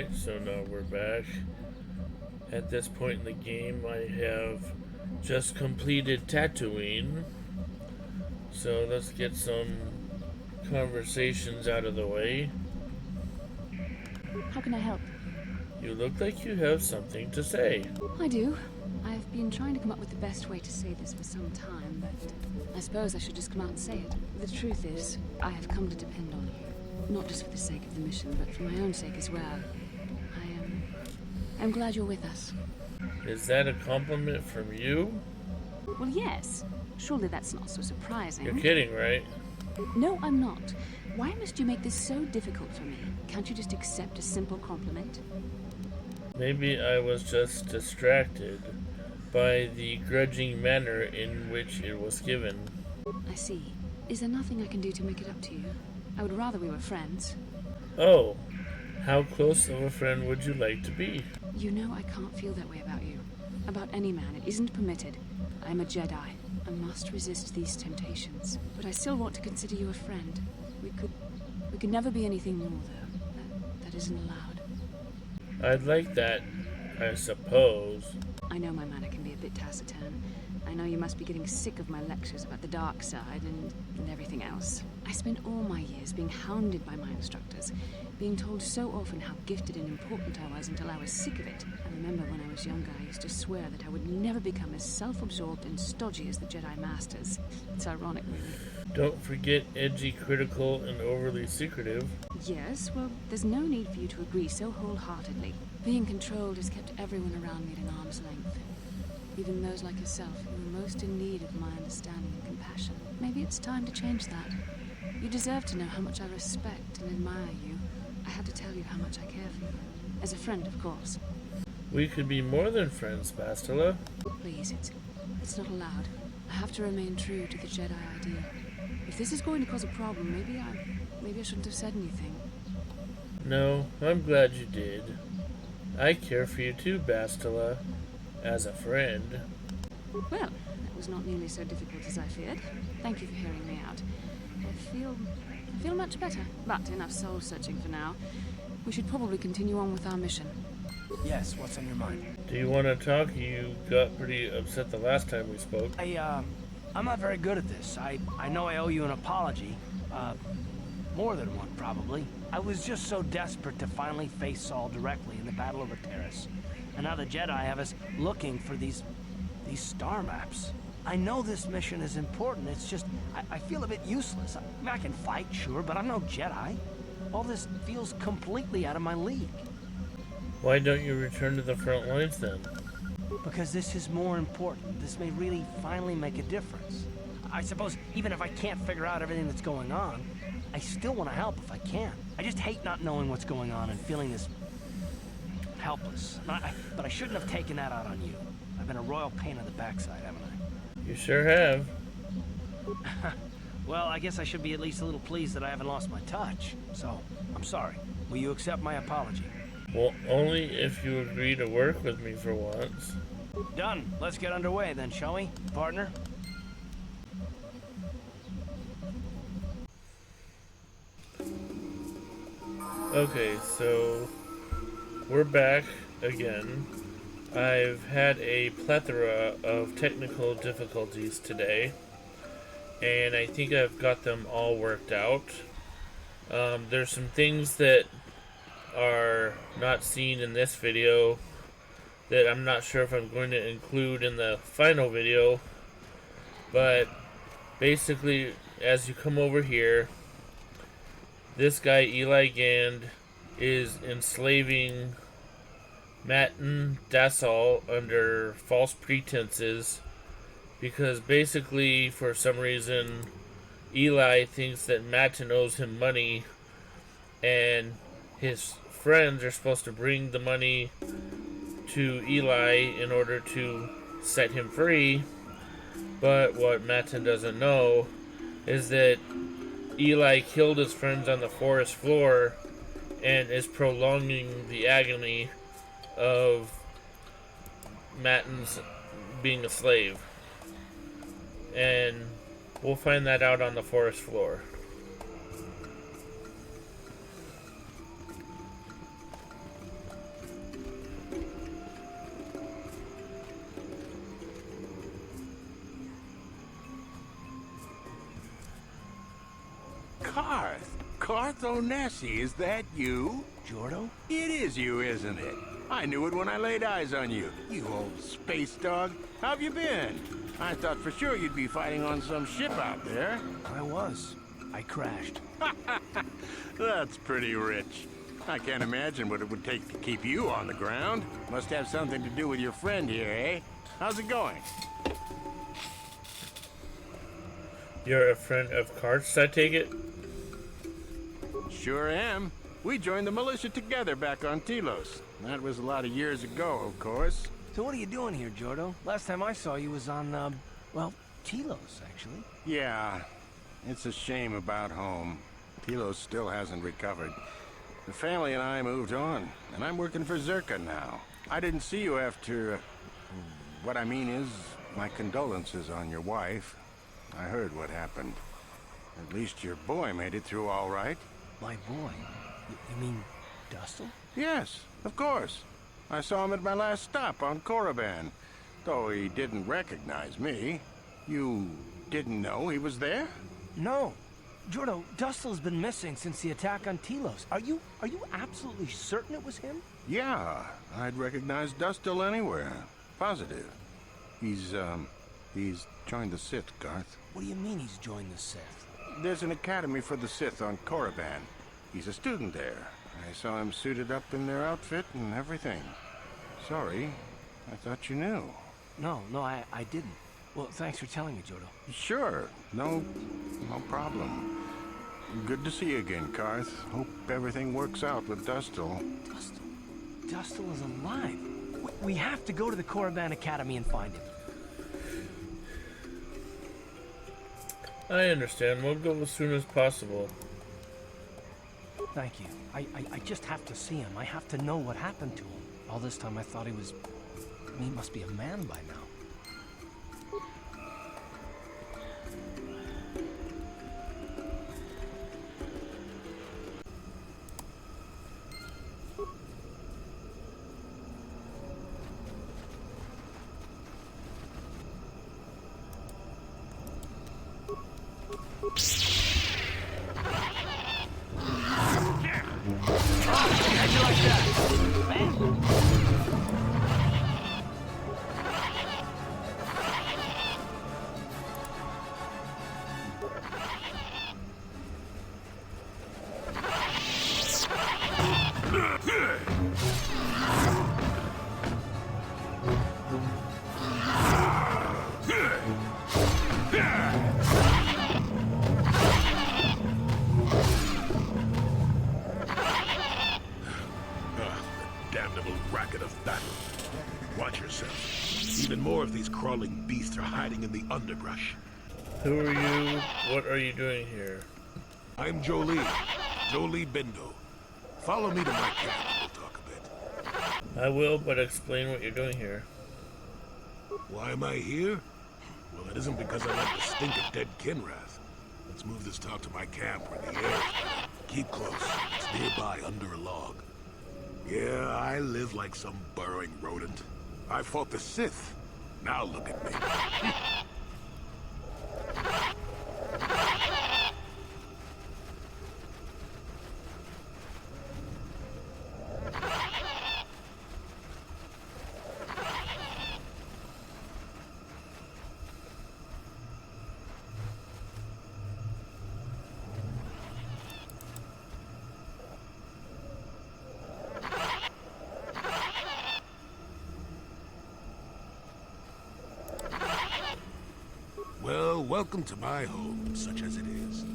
Alright, so now we're back. At this point in the game, I have just completed Tatooine. So let's get some conversations out of the way. How can I help? You look like you have something to say. I do. I've been trying to come up with the best way to say this for some time, but I suppose I should just come out and say it. The truth is, I have come to depend on you. Not just for the sake of the mission, but for my own sake as well. I'm glad you're with us. Is that a compliment from you? Well, yes. Surely that's not so surprising. You're kidding, right? No, I'm not. Why must you make this so difficult for me? Can't you just accept a simple compliment? Maybe I was just distracted by the grudging manner in which it was given. I see. Is there nothing I can do to make it up to you? I would rather we were friends. Oh, how close of a friend would you like to be? You know I can't feel that way about you. About any man. It isn't permitted. I'm a Jedi. I must resist these temptations. But I still want to consider you a friend. We could never be anything more, though. That isn't allowed. I'd like that, I suppose. I know my manner can be a bit taciturn. I know you must be getting sick of my lectures about the dark side and everything else. I spent all my years being hounded by my instructors, being told so often how gifted and important I was until I was sick of it. I remember when I was younger, I used to swear that I would never become as self-absorbed and stodgy as the Jedi Masters. It's ironic, really. Don't forget edgy, critical, and overly secretive. Yes, well, there's no need for you to agree so wholeheartedly. Being controlled has kept everyone around me at an arm's length. Even those like yourself who are most in need of my understanding and compassion. Maybe it's time to change that. You deserve to know how much I respect and admire you. I had to tell you how much I care for you. As a friend, of course. We could be more than friends, Bastila. Please, it's not allowed. I have to remain true to the Jedi ideal. If this is going to cause a problem, maybe I shouldn't have said anything. No, I'm glad you did. I care for you too, Bastila. As a friend. Well, that was not nearly so difficult as I feared. Thank you for hearing me out. I feel much better. But enough soul searching for now. We should probably continue on with our mission. Yes, what's on your mind? Do you want to talk? You got pretty upset the last time we spoke. I'm not very good at this. I know I owe you an apology. More than one, probably. I was just so desperate to finally face Saul directly in the Battle over Terrace. And now the Jedi have us looking for these star maps. I know this mission is important, it's just, I feel a bit useless. I can fight, sure, but I'm no Jedi. All this feels completely out of my league. Why don't you return to the front lines then? Because this is more important. This may really finally make a difference. I suppose even if I can't figure out everything that's going on, I still want to help if I can. I just hate not knowing what's going on and feeling this helpless. But I shouldn't have taken that out on you. I've been a royal pain in the backside, haven't I? You sure have. Well, I guess I should be at least a little pleased that I haven't lost my touch. So, I'm sorry. Will you accept my apology? Well, only if you agree to work with me for once. Done. Let's get underway then, shall we, partner? Okay, so we're back again. I've had a plethora of technical difficulties today, and I think I've got them all worked out. There's some things that are not seen in this video that I'm not sure if I'm going to include in the final video, but basically, as you come over here, this guy, Eli Gand, is enslaving Matin Dasal under false pretenses because basically, for some reason, Eli thinks that Matin owes him money and his friends are supposed to bring the money to Eli in order to set him free. But what Matin doesn't know is that Eli killed his friends on the forest floor and is prolonging the agony of Matin's being a slave. And we'll find that out on the forest floor. Carth Onesi, is that you? Jordo? It is you, isn't it? I knew it when I laid eyes on you. You old space dog. How've you been? I thought for sure you'd be fighting on some ship out there. I was. I crashed. That's pretty rich. I can't imagine what it would take to keep you on the ground. Must have something to do with your friend here, eh? How's it going? You're a friend of Karth's, I take it? Sure am. We joined the militia together back on Telos. That was a lot of years ago, of course. So what are you doing here, Jordo? Last time I saw you was on, well, Telos, actually. Yeah, it's a shame about home. Telos still hasn't recovered. The family and I moved on, and I'm working for Zerka now. I didn't see you after... what I mean is, my condolences on your wife. I heard what happened. At least your boy made it through all right. My boy? You mean Dustle? Yes, of course. I saw him at my last stop on Korriban. Though he didn't recognize me. You didn't know he was there? No. Jordo, Dustle's been missing since the attack on Telos. Are you absolutely certain it was him? Yeah, I'd recognize Dustle anywhere. Positive. He's joined the Sith, Garth. What do you mean he's joined the Sith? There's an academy for the Sith on Korriban. He's a student there. I saw him suited up in their outfit and everything. Sorry, I thought you knew. No, I didn't. Well, thanks for telling me, Jordo. Sure, no problem. Good to see you again, Karth. Hope everything works out with Dustle. Dustle is alive. We have to go to the Korriban Academy and find him. I understand. We'll go as soon as possible. Thank you. I just have to see him. I have to know what happened to him. All this time I thought he was... he must be a man by now. Even more of these crawling beasts are hiding in the underbrush. Who are you? What are you doing here? I'm Jolie Bindo. Follow me to my camp and we'll talk a bit. I will, but explain what you're doing here. Why am I here? Well, it isn't because I like the stink of dead Kinrath. Let's move this talk to my camp where the air is better. Keep close. It's nearby under a log. Yeah, I live like some burrowing rodent. I fought the Sith. Now look at me. Well, welcome to my home, such as it is.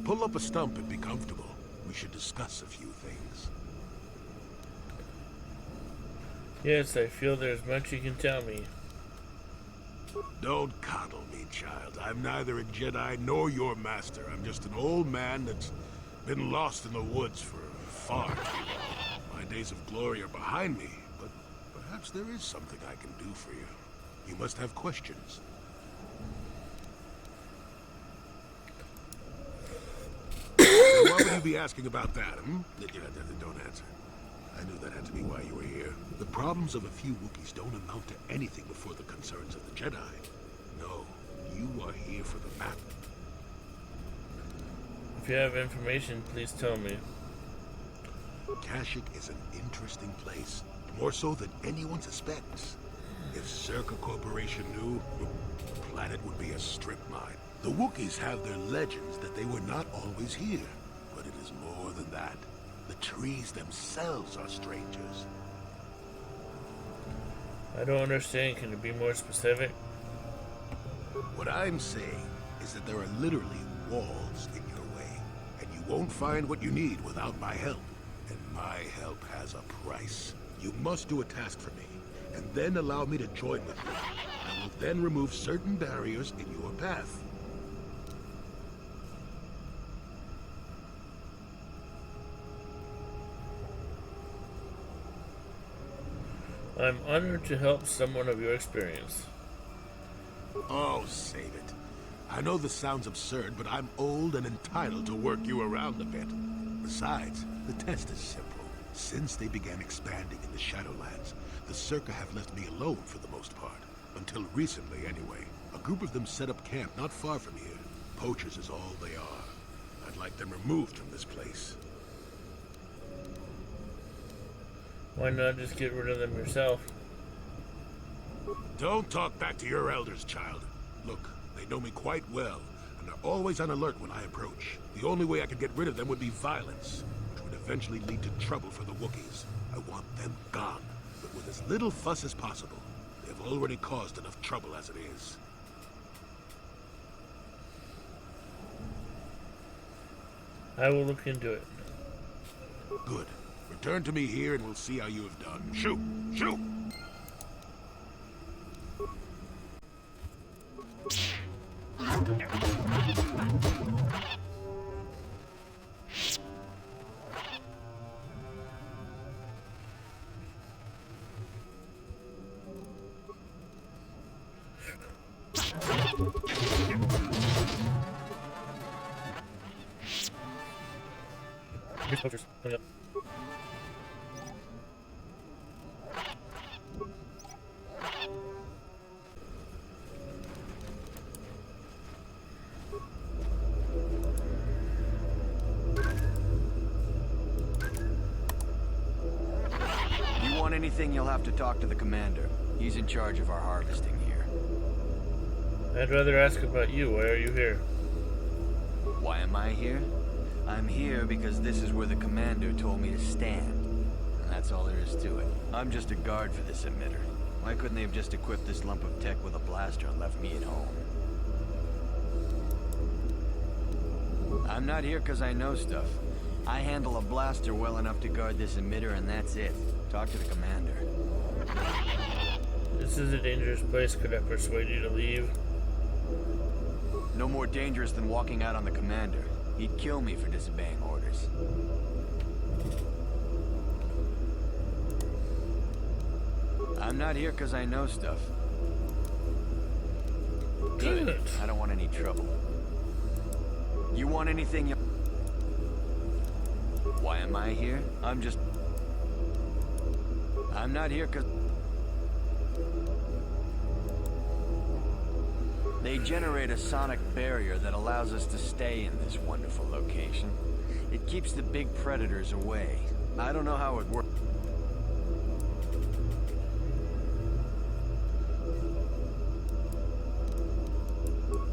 Pull up a stump and be comfortable. We should discuss a few things. Yes, I feel there's much you can tell me. Don't coddle me, child. I'm neither a Jedi nor your master. I'm just an old man that's been lost in the woods for far too long. My days of glory are behind me, but perhaps there is something I can do for you. You must have questions. Why would you be asking about that, Don't answer. I knew that had to be why you were here. The problems of a few Wookiees don't amount to anything before the concerns of the Jedi. No, you are here for the map. If you have information, please tell me. Kashyyyk is an interesting place, more so than anyone suspects. If Zerka Corporation knew, the planet would be a strip mine. The Wookiees have their legends that they were not always here, but it is more than that. The trees themselves are strangers. I don't understand. Can you be more specific? What I'm saying is that there are literally walls in your way, and you won't find what you need without my help. And my help has a price. You must do a task for me, and then allow me to join with you. I will then remove certain barriers in your path. I'm honored to help someone of your experience. Oh, save it. I know this sounds absurd, but I'm old and entitled to work you around a bit. Besides, the test is simple. Since they began expanding in the Shadowlands, the Zerka have left me alone for the most part. Until recently, anyway. A group of them set up camp not far from here. Poachers is all they are. I'd like them removed from this place. Why not just get rid of them yourself? Don't talk back to your elders, child. Look, they know me quite well, and are always on alert when I approach. The only way I could get rid of them would be violence, which would eventually lead to trouble for the Wookiees. I want them gone, but with as little fuss as possible. They've already caused enough trouble as it is. I will look into it. Good. Return to me here and we'll see how you have done. Shoot! Shoot! Here's poachers. Coming up. Anything, you'll have to talk to the commander. He's in charge of our harvesting here. I'd rather ask about you. Why are you here? Why am I here? I'm here because this is where the commander told me to stand. And that's all there is to it. I'm just a guard for this emitter. Why couldn't they have just equipped this lump of tech with a blaster and left me at home? I'm not here because I know stuff. I handle a blaster well enough to guard this emitter, and that's it. Talk to the commander. This is a dangerous place. Could I persuade you to leave? No more dangerous than walking out on the commander. He'd kill me for disobeying orders. I'm not here because I know stuff. Good. I don't want any trouble. You want anything? Why am I here? I'm not here because... They generate a sonic barrier that allows us to stay in this wonderful location. It keeps the big predators away. I don't know how it works.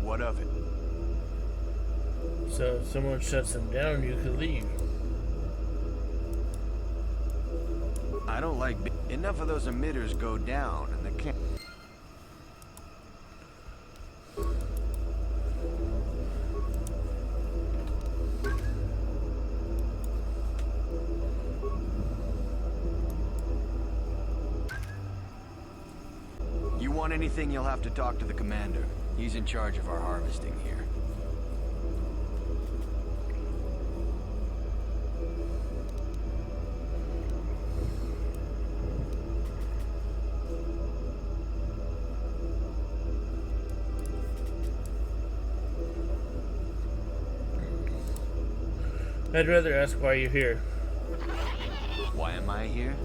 What of it? So if someone shuts them down, you could leave. I don't like... Enough of those emitters go down, and the camp... You want anything, you'll have to talk to the commander. He's in charge of our harvesting here. I'd rather ask why you're here. Why am I here?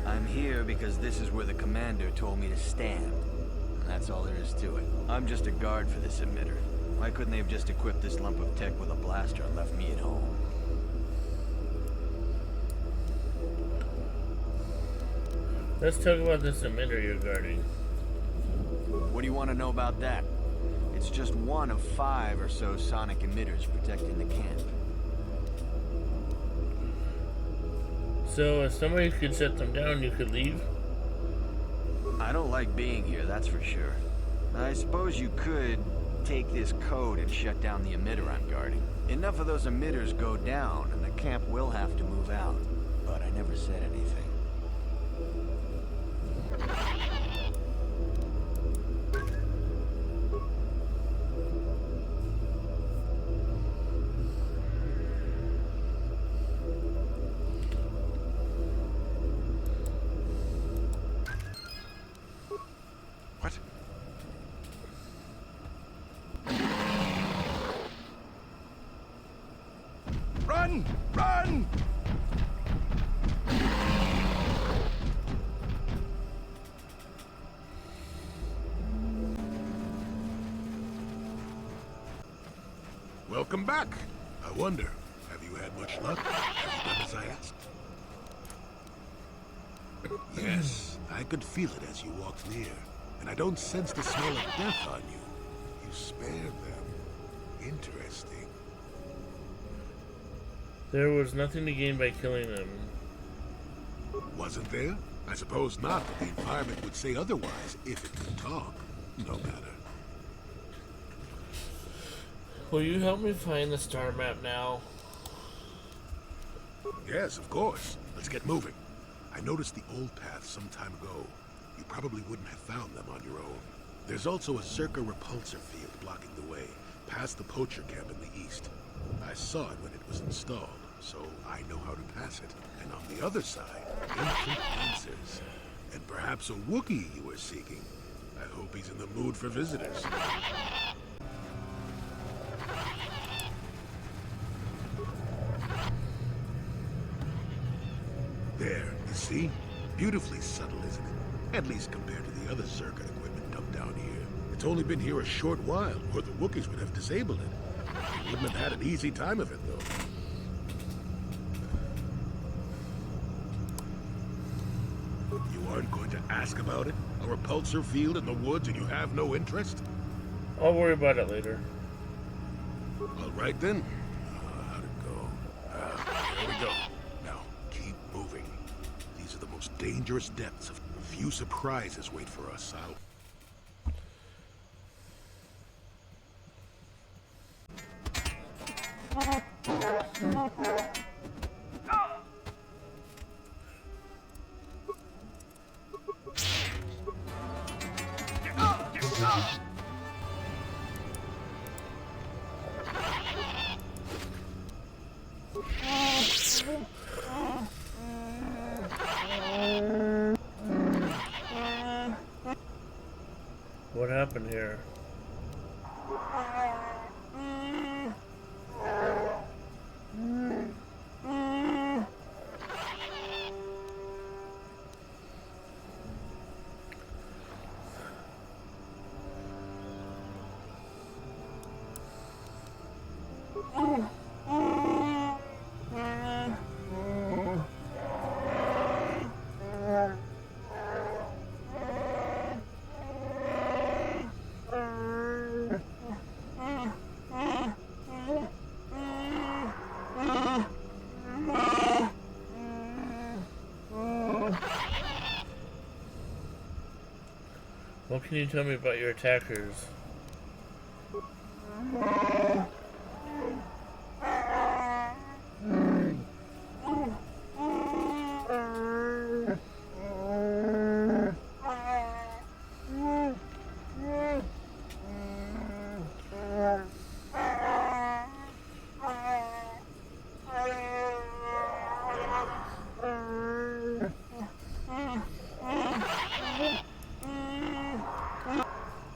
I'm here because this is where the commander told me to stand. And that's all there is to it. I'm just a guard for this emitter. Why couldn't they have just equipped this lump of tech with a blaster and left me at home? Let's talk about this emitter you're guarding. What do you want to know about that? It's just one of 5 or so sonic emitters protecting the camp. So if somebody could shut them down, you could leave? I don't like being here, that's for sure. I suppose you could take this code and shut down the emitter I'm guarding. Enough of those emitters go down, and the camp will have to move out. But I never said anything. What? Run! Run! Welcome back. I wonder, have you had much luck? Have you done as I asked? Yes, I could feel it as you walked near. And I don't sense the smell of death on you. You spared them. Interesting. There was nothing to gain by killing them. Wasn't there? I suppose not, but the environment would say otherwise if it could talk. No matter. Will you help me find the star map now? Yes, of course. Let's get moving. I noticed the old path some time ago. You probably wouldn't have found them on your own. There's also a Zerka repulsor field blocking the way, past the poacher camp in the east. I saw it when it was installed, so I know how to pass it. And on the other side, ancient answers. And perhaps a Wookiee you were seeking. I hope he's in the mood for visitors. There, you see? Beautifully subtle, isn't it? At least compared to the other Zerka equipment dumped down here. It's only been here a short while, or the Wookiees would have disabled it. They wouldn't have had an easy time of it, though. You aren't going to ask about it? A repulsor field in the woods and you have no interest? I'll worry about it later. All right, then. How'd it go? There we go. Now, keep moving. These are the most dangerous depths. A few surprises wait for us. What happened here? What can you tell me about your attackers?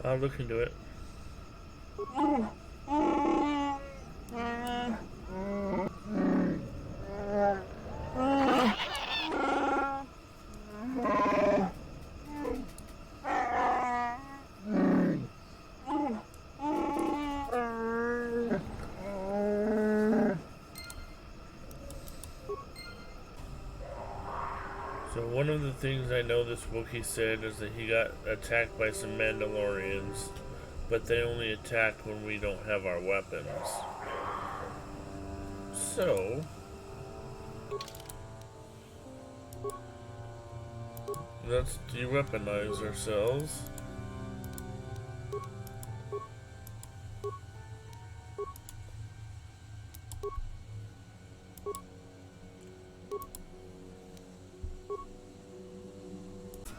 I'll look into it. So one of the things I know this Wookiee said is that he got attacked by some Mandalorians, but they only attack when we don't have our weapons. So let's de-weaponize ourselves.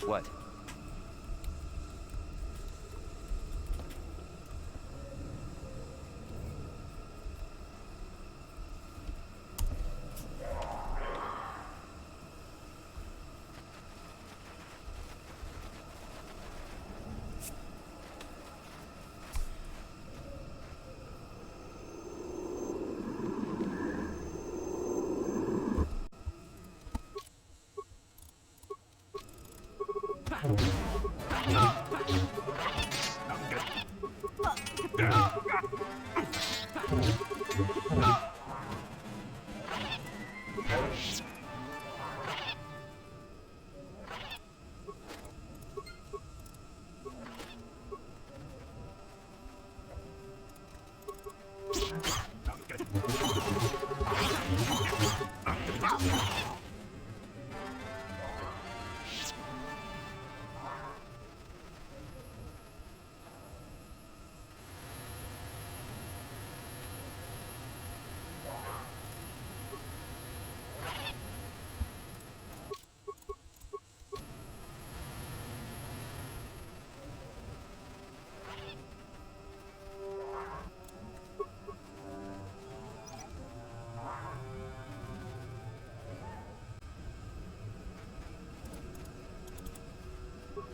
What?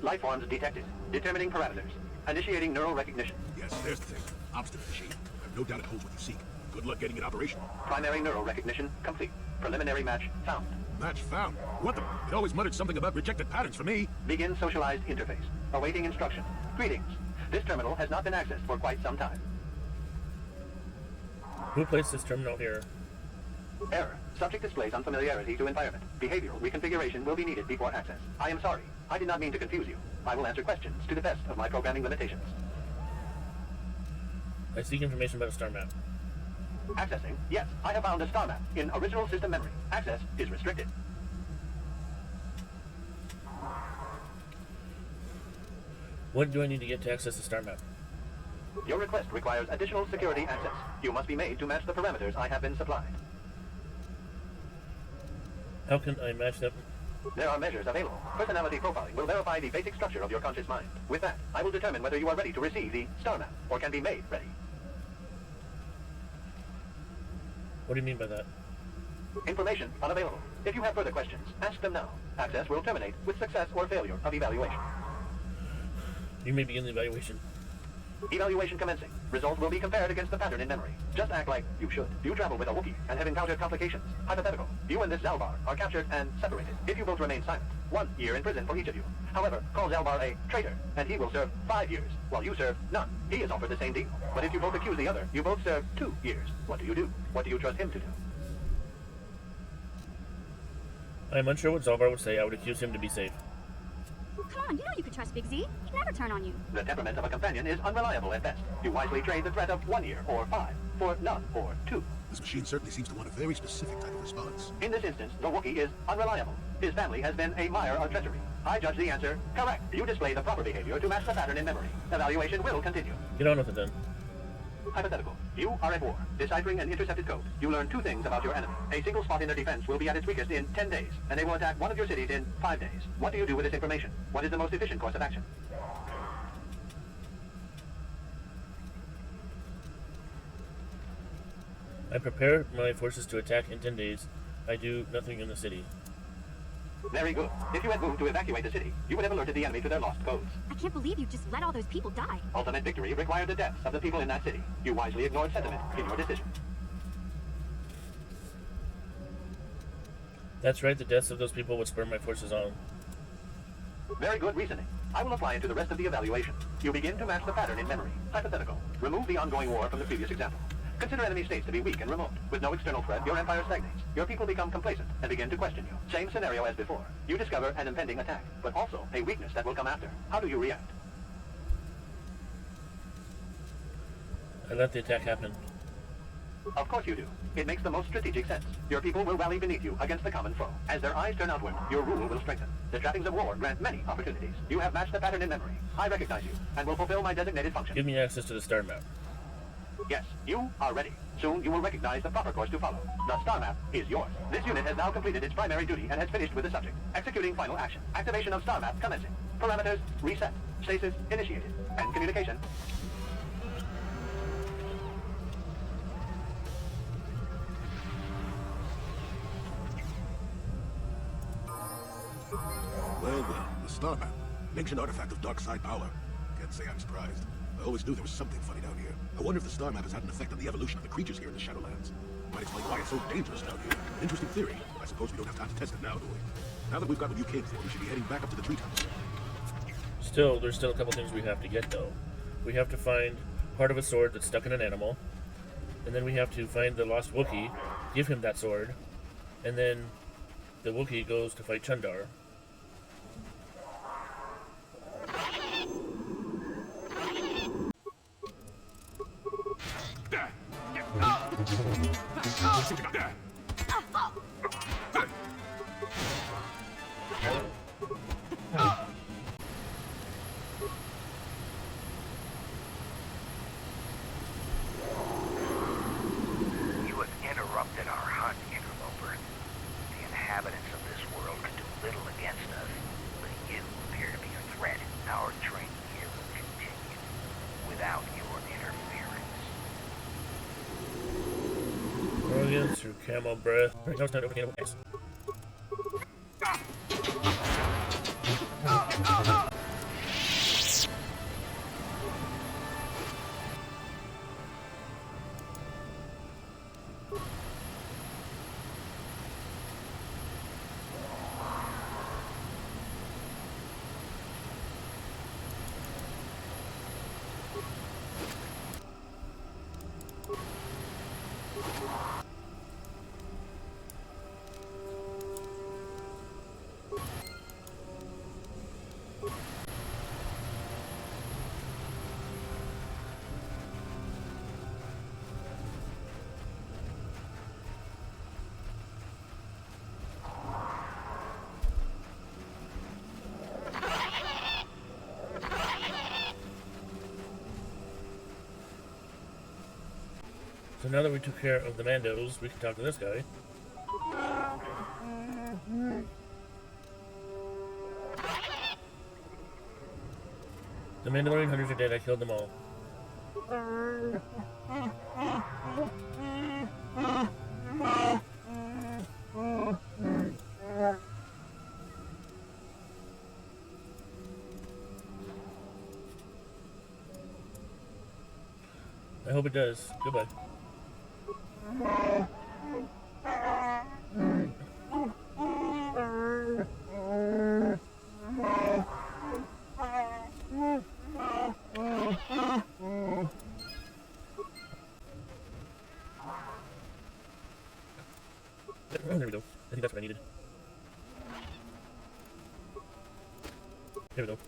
Life forms detected. Determining parameters. Initiating neural recognition. Yes, there's the thing. Obstinate machine. I've no doubt it holds what you seek. Good luck getting it operational. Primary neural recognition complete. Preliminary match found. Match found. What the? It always muttered something about rejected patterns for me. Begin socialized interface. Awaiting instruction. Greetings. This terminal has not been accessed for quite some time. Who placed this terminal here? Error. Subject displays unfamiliarity to environment. Behavioral reconfiguration will be needed before access. I am sorry. I did not mean to confuse you. I will answer questions to the best of my programming limitations. I seek information about a star map. Accessing. Yes, I have found a star map in original system memory. Access is restricted. What do I need to get to access the star map? Your request requires additional security access. You must be made to match the parameters I have been supplied. How can I match them? There are measures available. Personality profiling will verify the basic structure of your conscious mind. With that, I will determine whether you are ready to receive the star map, or can be made ready. What do you mean by that? Information unavailable. If you have further questions, ask them now. Access will terminate with success or failure of evaluation. You may begin the evaluation. Evaluation commencing. Results will be compared against the pattern in memory. Just act like you should. You travel with a Wookiee and have encountered complications. Hypothetical. You and this Zalbar are captured and separated. If you both remain silent, 1 year in prison for each of you. However, call Zalbar a traitor, and he will serve 5 years, while you serve none. He is offered the same deal. But if you both accuse the other, you both serve 2 years. What do you do? What do you trust him to do? I'm unsure what Zalbar would say. I would accuse him to be safe. Come on, you know you could trust Big Z. He'd never turn on you. The temperament of a companion is unreliable at best. You wisely trade the threat of 1 year or 5 for none or 2. This machine certainly seems to want a very specific type of response. In this instance, the Wookiee is unreliable. His family has been a mire of treachery. I judge the answer correct. You display the proper behavior to match the pattern in memory. Evaluation will continue. Get on with it then. Hypothetical. You are at war. Deciphering an intercepted code. You learn 2 things about your enemy. A single spot in their defense will be at its weakest in 10 days, and they will attack one of your cities in 5 days. What do you do with this information? What is the most efficient course of action? I prepare my forces to attack in 10 days. I do nothing in the city. Very good. If you had moved to evacuate the city, you would have alerted the enemy to their lost codes. I can't believe you just let all those people die. Ultimate victory required the deaths of the people in that city. You wisely ignored sentiment in your decision. That's right, the deaths of those people would spur my forces on. Very good reasoning. I will apply it to the rest of the evaluation. You begin to match the pattern in memory. Hypothetical. Remove the ongoing war from the previous example. Consider enemy states to be weak and remote. With no external threat, your empire stagnates. Your people become complacent and begin to question you. Same scenario as before. You discover an impending attack, but also a weakness that will come after. How do you react? I let the attack happen. Of course you do. It makes the most strategic sense. Your people will rally beneath you against the common foe. As their eyes turn outward, your rule will strengthen. The trappings of war grant many opportunities. You have matched the pattern in memory. I recognize you, and will fulfill my designated function. Give me access to the star map. Yes, you are ready. Soon you will recognize the proper course to follow. The star map is yours. This unit has now completed its primary duty and has finished with the subject. Executing final action. Activation of star map commencing. Parameters reset. Stasis initiated. And communication. Well, the star map. An ancient artifact of dark side power. Can't say I'm surprised. I always knew there was something funny down here. I wonder if the star map has had an effect on the evolution of the creatures here in the Shadowlands. Might explain why it's so dangerous down here. Interesting theory. I suppose we don't have time to test it now, do we? Now that we've got what you came for, we should be heading back up to the treetops. There's still a couple things we have to get, though. We have to find part of a sword that's stuck in an animal, and then we have to find the lost Wookiee, give him that sword, and then the Wookiee goes to fight Chundar. You have interrupted our hunt, interloper. The inhabitants of this world can do little against us, but you appear to be a threat. Our training here will continue without your interference. Arrogance through camel breath. Right, no, it's not opening up. Nice. So now that we took care of the Mandos, we can talk to this guy. The Mandalorian hunters are dead, I killed them all. I hope it does. Goodbye. Oh, there we go. I think that's what I needed. There we go.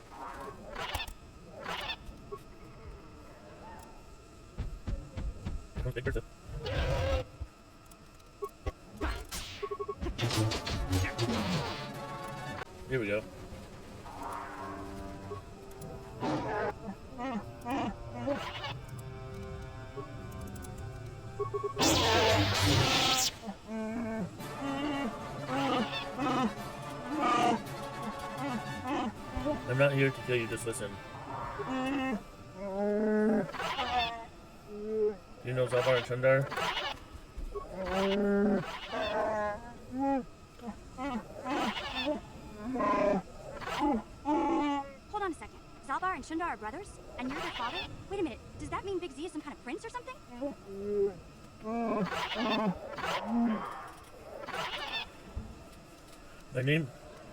Here comes Big Bertha. Here we go. I'm not here to kill you, just listen. You know Zalbar and Chundar? Hold on a second. Zalbar and Shundar are brothers? And you're their father? Wait a minute. Does that mean Big Z is some kind of prince or something? My name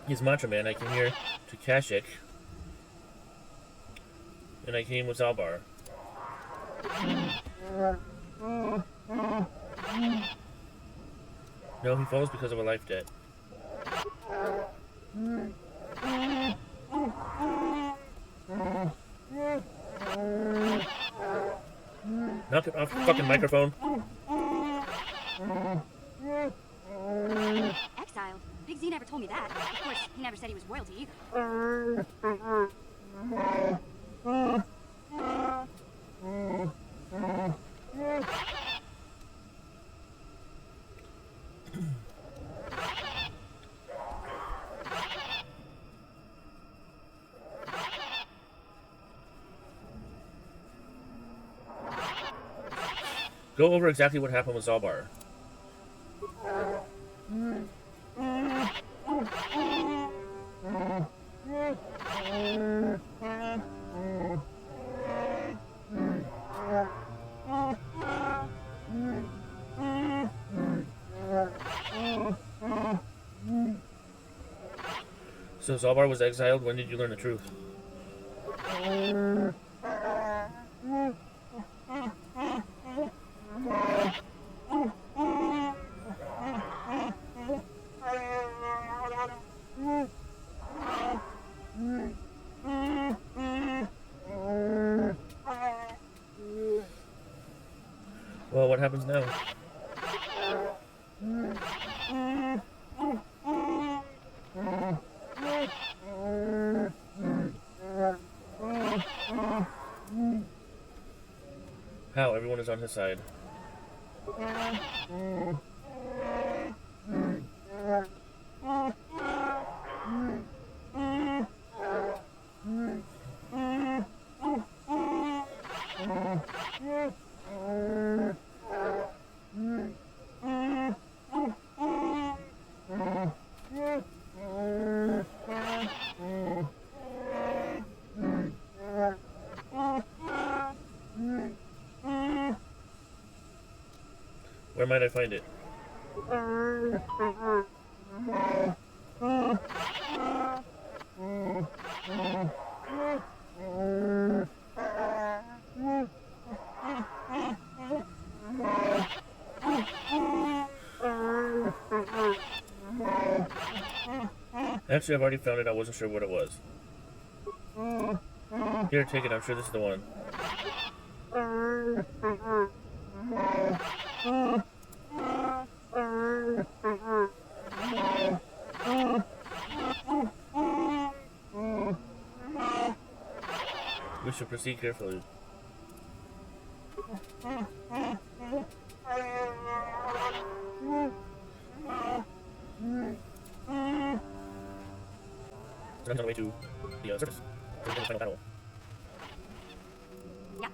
is Macho Man. I came here to Kashyyyk. And I came with Zalbar. No, he falls because of a life debt. Knock it off the fucking microphone. Exiled? Big Z never told me that. Of course, he never said he was royalty either. Go over exactly what happened with Zalbar. So Zalbar was exiled. When did you learn the truth? Well, what happens now? How? Everyone is on his side. Where might I find it? Actually, I've already found it. I wasn't sure what it was. Here, take it. I'm sure this is the one. We should proceed carefully. It's on the way to the surface. To the final battle. Yeah.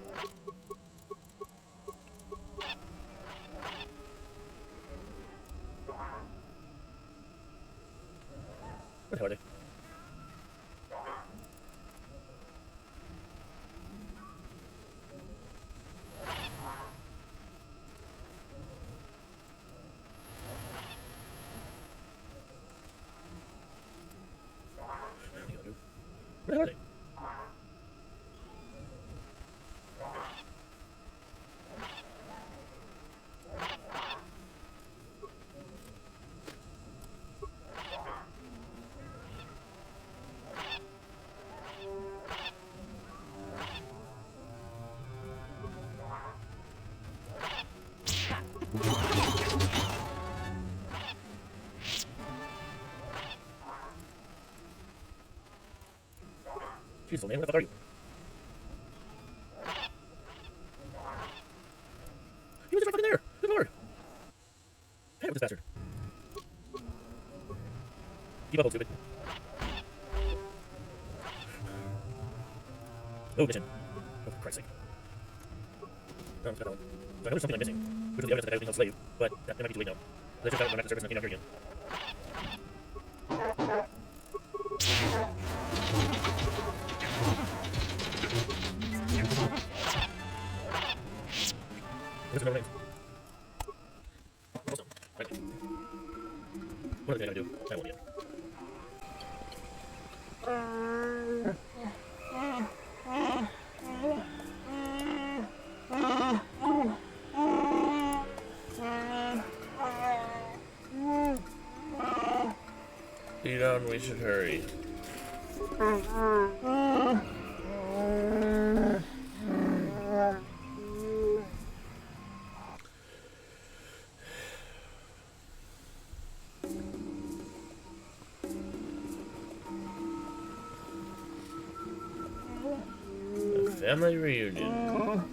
Where the hell are they? Where are they? Jeez, man, where the fuck are you? He was right fucking there! Good lord! Hey, with this bastard. Keep up, old stupid. Oh, mission. Oh, for Christ's sake. No, it's got on. So I know there's something I'm missing, which was the evidence that I was held slave, but that might be too late now. Let's just go back to service and came down here again. What's the name? Awesome. Right. What are they gonna do? I won't yet. Lead on, we should hurry. A family reunion.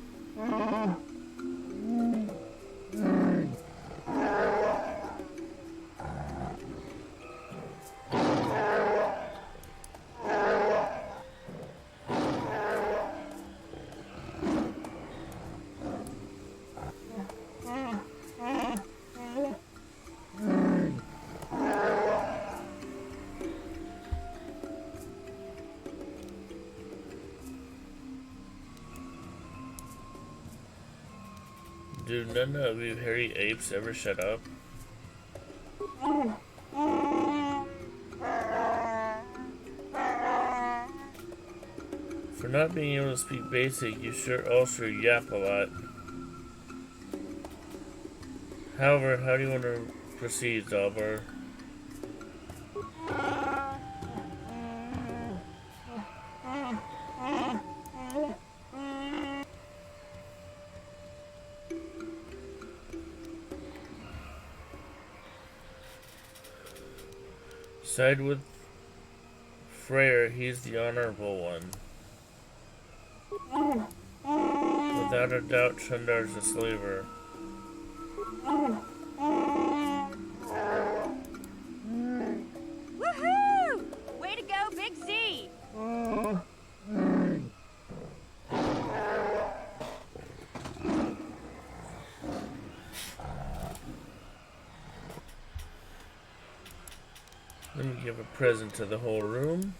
Do none of you hairy apes ever shut up? For not being able to speak basic, you sure also yap a lot. However, how do you want to proceed, Zalbar? Side with Freyr, he's the honorable one. Without a doubt, Shundar's a slaver. Woohoo! Way to go, Big Z! Let me give a present to the whole room.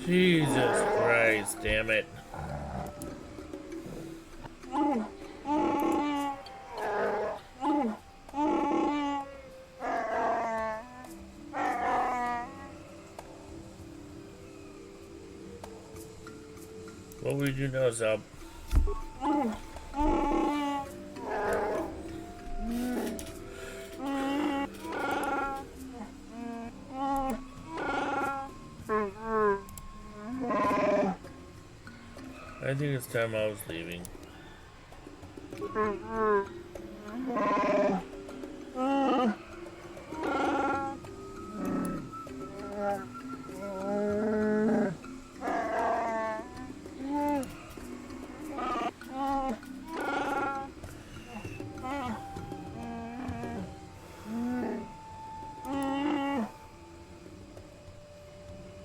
Jesus Christ, damn it. What would you know, Zab? I think it's time I was leaving.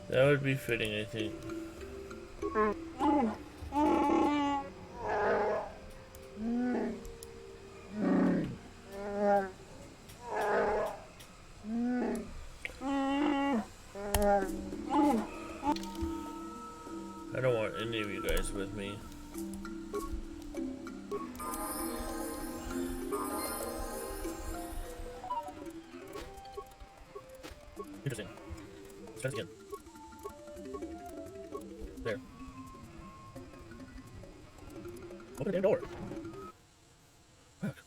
That would be fitting, I think. I don't want any of you guys with me. Interesting. Let's try this again. There. Open the damn door. Fuck.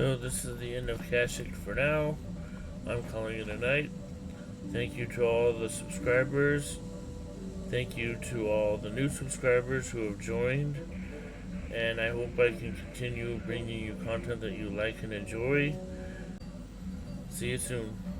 So this is the end of Kashyyyk for now. I'm calling it a night. Thank you to all the subscribers. Thank you to all the new subscribers who have joined. And I hope I can continue bringing you content that you like and enjoy. See you soon.